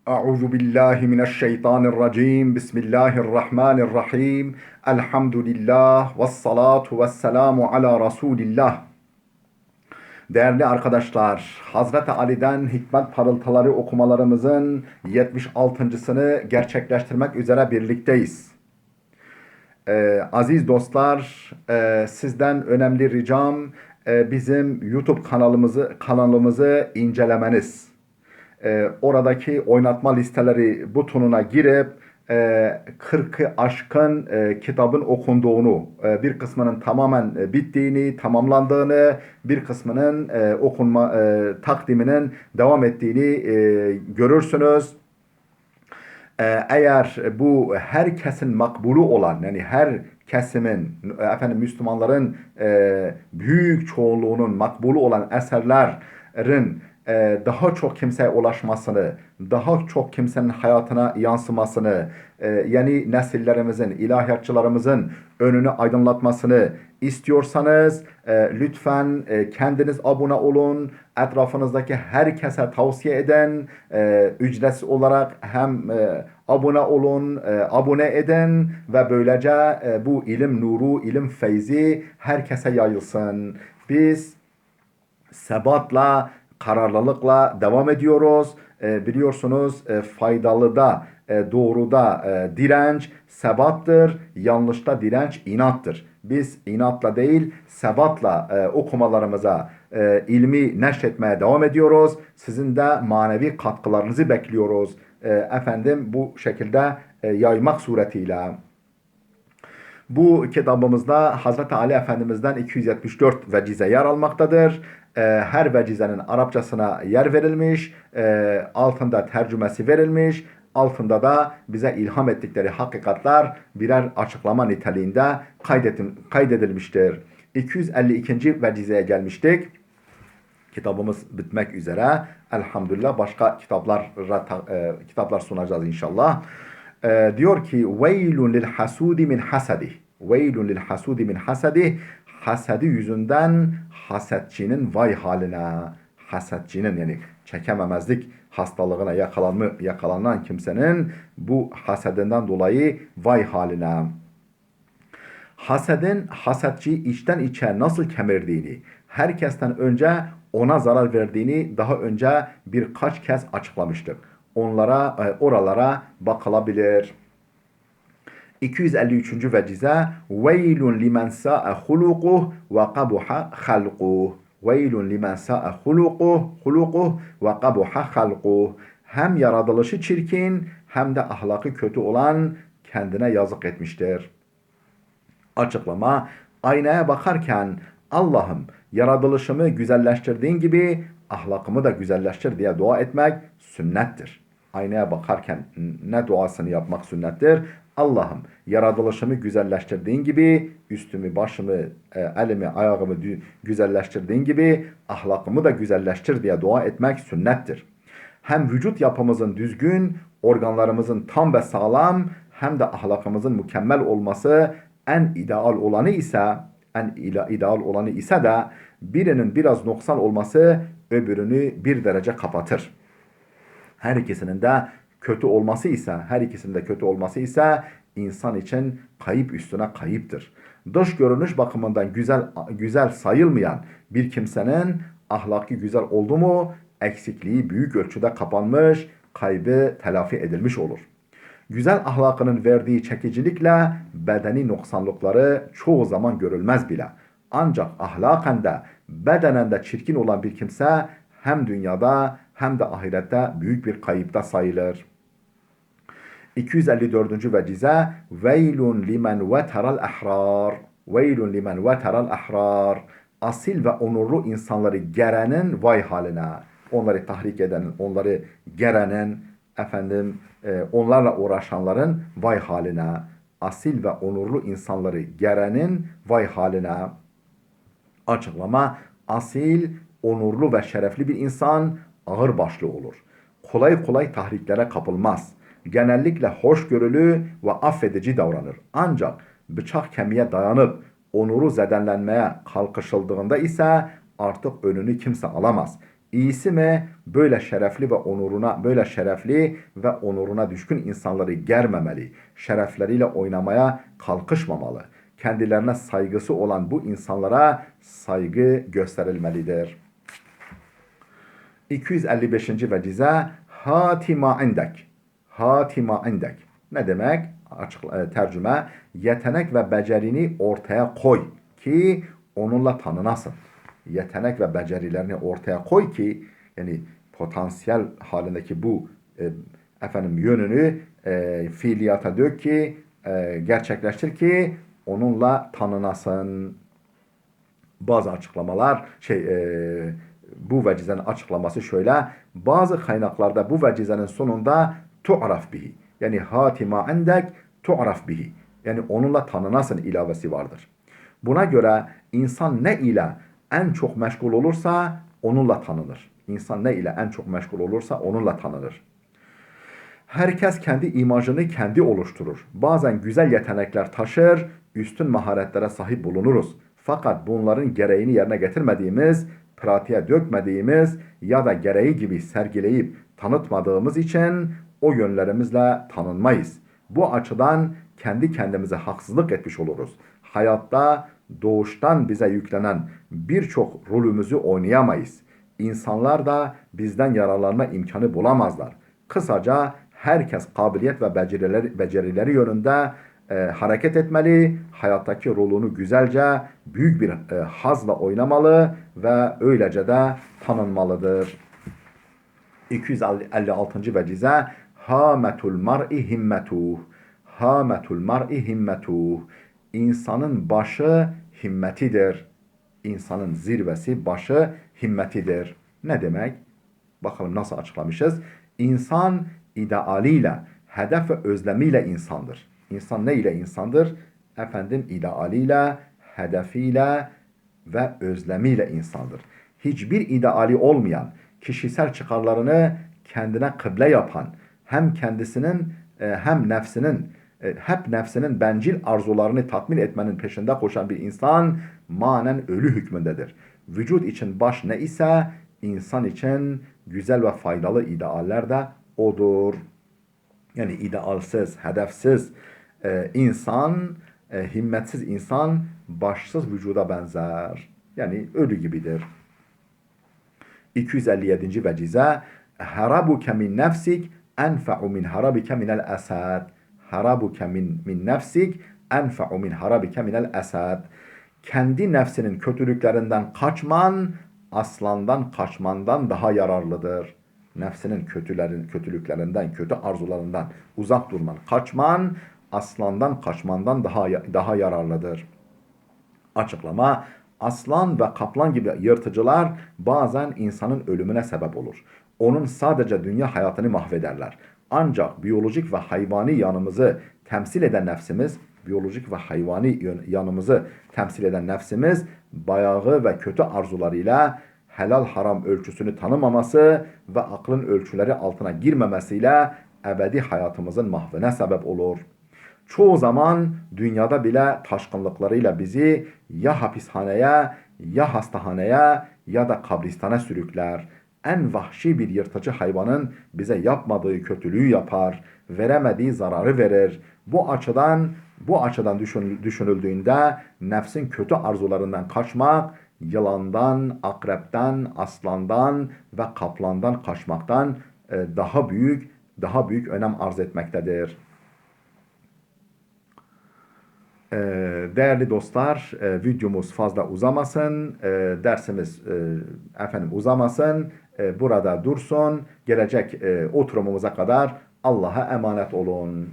Euzu billahi mineşşeytanirracim. Bismillahirrahmanirrahim. Elhamdülillah ve salatu ve selamu ala Resulillah. Değerli arkadaşlar, Hazreti Ali'den hikmet parıltıları okumalarımızın 76.sını gerçekleştirmek üzere birlikteyiz. Aziz dostlar, sizden önemli ricam bizim YouTube kanalımızı incelemeniz. Oradaki oynatma listeleri butonuna girip 40'ı aşkın kitabın okunduğunu, bir kısmının tamamen bittiğini, tamamlandığını, bir kısmının takdiminin devam ettiğini görürsünüz. Eğer bu herkesin makbulu olan, yani her kesimin, Müslümanların büyük çoğunluğunun makbulu olan eserlerin daha çok kimseye ulaşmasını, daha çok kimsenin hayatına yansımasını, yeni nesillerimizin, ilahiyatçılarımızın önünü aydınlatmasını istiyorsanız lütfen kendiniz abone olun, etrafınızdaki herkese tavsiye edin, ücretsiz olarak hem abone olun, abone edin ve böylece bu ilim nuru, ilim feyzi herkese yayılsın. Biz sebatla, kararlılıkla devam ediyoruz. Biliyorsunuz faydalıda, doğruda direnç sebattır, yanlışta direnç inattır. Biz inatla değil, sebatla okumalarımıza, ilmi neşretmeye devam ediyoruz. Sizin de manevi katkılarınızı bekliyoruz. Bu şekilde yaymak suretiyle. Bu kitabımızda Hazreti Ali Efendimiz'den 274 vecize yer almaktadır. Her vecizenin Arapçasına yer verilmiş, altında tercümesi verilmiş, altında da bize ilham ettikleri hakikatler birer açıklama niteliğinde kaydedilmiştir. 252. vecizeye gelmiştik. Kitabımız bitmek üzere. Elhamdülillah başka kitaplar sunacağız inşallah. Diyor ki veylun lil hasudi min hasadih. Veylun lil hasudi min hasadih. Hasedi yüzünden hasetçinin vay haline. Hasetçinin, yani çekememezlik hastalığına yakalanan kimsenin bu hasedinden dolayı vay haline. Hasetçiyi içten içe nasıl kemirdiğini, herkesten önce ona zarar verdiğini daha önce birkaç kez açıklamıştık. Oralara bakılabilir. 253. vecize veylun limen sa'a hulukuh ve kabuha halkuh. Veylun limen sa'a hulukuh ve kabuha halkuh. Hem yaratılışı çirkin hem de ahlakı kötü olan kendine yazık etmiştir. Açıklama: aynaya bakarken Allah'ım yaratılışımı güzelleştirdiğin gibi ahlakımı da güzelleştir diye dua etmek sünnettir. Aynaya bakarken ne duasını yapmak sünnettir? Allah'ım yaratılışımı güzelleştirdiğin gibi, üstümü, başımı, elimi, ayağımı güzelleştirdiğin gibi ahlakımı da güzelleştir diye dua etmek sünnettir. Hem vücut yapımızın düzgün, organlarımızın tam ve sağlam, hem de ahlakımızın mükemmel olması en ideal olanı ise de birinin biraz noksan olması öbürünü bir derece kapatır. Her ikisinin de kötü olması ise insan için kayıp üstüne kayıptır. Dış görünüş bakımından güzel sayılmayan bir kimsenin ahlaki güzel oldu mu eksikliği büyük ölçüde kapanmış, kaybı telafi edilmiş olur. Güzel ahlakının verdiği çekicilikle bedeni noksanlıkları çoğu zaman görülmez bile. Ancak ahlaken de bedenen de çirkin olan bir kimse hem dünyada hem de ahirette büyük bir kayıpta sayılır. 254. vecize veylun limen veteral ahrar. Veylun limen veteral ahrar. Asil ve onurlu insanları gerenin vay haline. Onları tahrik edenin, onları gerenin, onlarla uğraşanların vay haline. Asil ve onurlu insanları gerenin vay haline. Açıklama: asil, onurlu ve şerefli bir insan ağırbaşlı olur. Kolay kolay tahriklere kapılmaz. Genellikle hoşgörülü ve affedici davranır. Ancak bıçak kemiğe dayanıp onuru zedelenmeye kalkışıldığında ise artık önünü kimse alamaz. İyisi mi böyle şerefli ve onuruna düşkün insanları germemeli, şerefleriyle oynamaya kalkışmamalı. Kendilerine saygısı olan bu insanlara saygı gösterilmelidir. 255. vecize hatima indek. Hatima indek. Ne demek? Tercüme, yetenek ve becerini ortaya koy ki onunla tanınasın. Yetenek ve becerilerini ortaya koy ki, yani potansiyel halindeki bu yönünü fiiliyata dök ki, gerçekleştir ki onunla tanınasın. Bazı açıklamalar bu vecizenin açıklaması şöyle. Bazı kaynaklarda bu vecizenin sonunda tu'raf bihi. Yani hatima indek tu'raf bihi. Yani onunla tanınasın ilavesi vardır. Buna göre insan ne ile en çok meşgul olursa onunla tanınır. İnsan ne ile en çok meşgul olursa onunla tanınır. Herkes kendi imajını kendi oluşturur. Bazen güzel yetenekler taşır, üstün maharetlere sahip bulunuruz. Fakat bunların gereğini yerine getirmediğimiz, pratiğe dökmediğimiz ya da gereği gibi sergileyip tanıtmadığımız için o yönlerimizle tanınmayız. Bu açıdan kendi kendimize haksızlık etmiş oluruz. Hayatta doğuştan bize yüklenen birçok rolümüzü oynayamayız. İnsanlar da bizden yararlanma imkanı bulamazlar. Kısaca herkes kabiliyet ve becerileri yönünde hareket etmeli, hayattaki rolünü güzelce, büyük bir hazla oynamalı ve öylece de tanınmalıdır. 256. vecize Hametul mar'i himmetuh. Hametul mar'i himmetuh. İnsanın başı himmetidir. İnsanın zirvesi, başı himmetidir. Ne demek? Bakalım nasıl açıklamışız. İnsan idealiyle, hedef ve özlemiyle insandır. İnsan ne ile insandır? İdealiyle, hedefiyle ve özlemiyle insandır. Hiçbir ideali olmayan, kişisel çıkarlarını kendine kıble yapan, hem kendisinin hem hep nefsinin bencil arzularını tatmin etmenin peşinde koşan bir insan manen ölü hükmündedir. Vücut için baş ne ise insan için güzel ve faydalı idealler de odur. Yani idealsiz, hedefsiz insan, himmetsiz insan başsız vücuda benzer. Yani ölü gibidir. 257. vecize harabuke min nefsik enfa'u min harabike minel esad. Harabuke min nefsik enfa'u min harabike minel esad. Kendi nefsinin kötülüklerinden kaçman aslandan kaçmandan daha yararlıdır. Nefsinin kötülüklerinden, kötü arzularından uzak durman, kaçman aslandan kaçmandan daha yararlıdır. Açıklama: aslan ve kaplan gibi yırtıcılar bazen insanın ölümüne sebep olur. Onun sadece dünya hayatını mahvederler. Ancak biyolojik ve hayvani yanımızı temsil eden nefsimiz, bayağı ve kötü arzularıyla helal haram ölçüsünü tanımaması ve aklın ölçüleri altına girmemesiyle ebedi hayatımızın mahvine sebep olur. Çoğu zaman dünyada bile taşkınlıklarıyla bizi ya hapishaneye, ya hastahaneye ya da kabristana sürükler. En vahşi bir yırtıcı hayvanın bize yapmadığı kötülüğü yapar, veremediği zararı verir. Bu açıdan düşünüldüğünde nefsin kötü arzularından kaçmak, yılandan, akrepten, aslandan ve kaplandan kaçmaktan daha büyük önem arz etmektedir. Değerli dostlar, videomuz fazla uzamasın, dersimiz uzamasın, burada dursun. Gelecek oturumumuza kadar Allah'a emanet olun.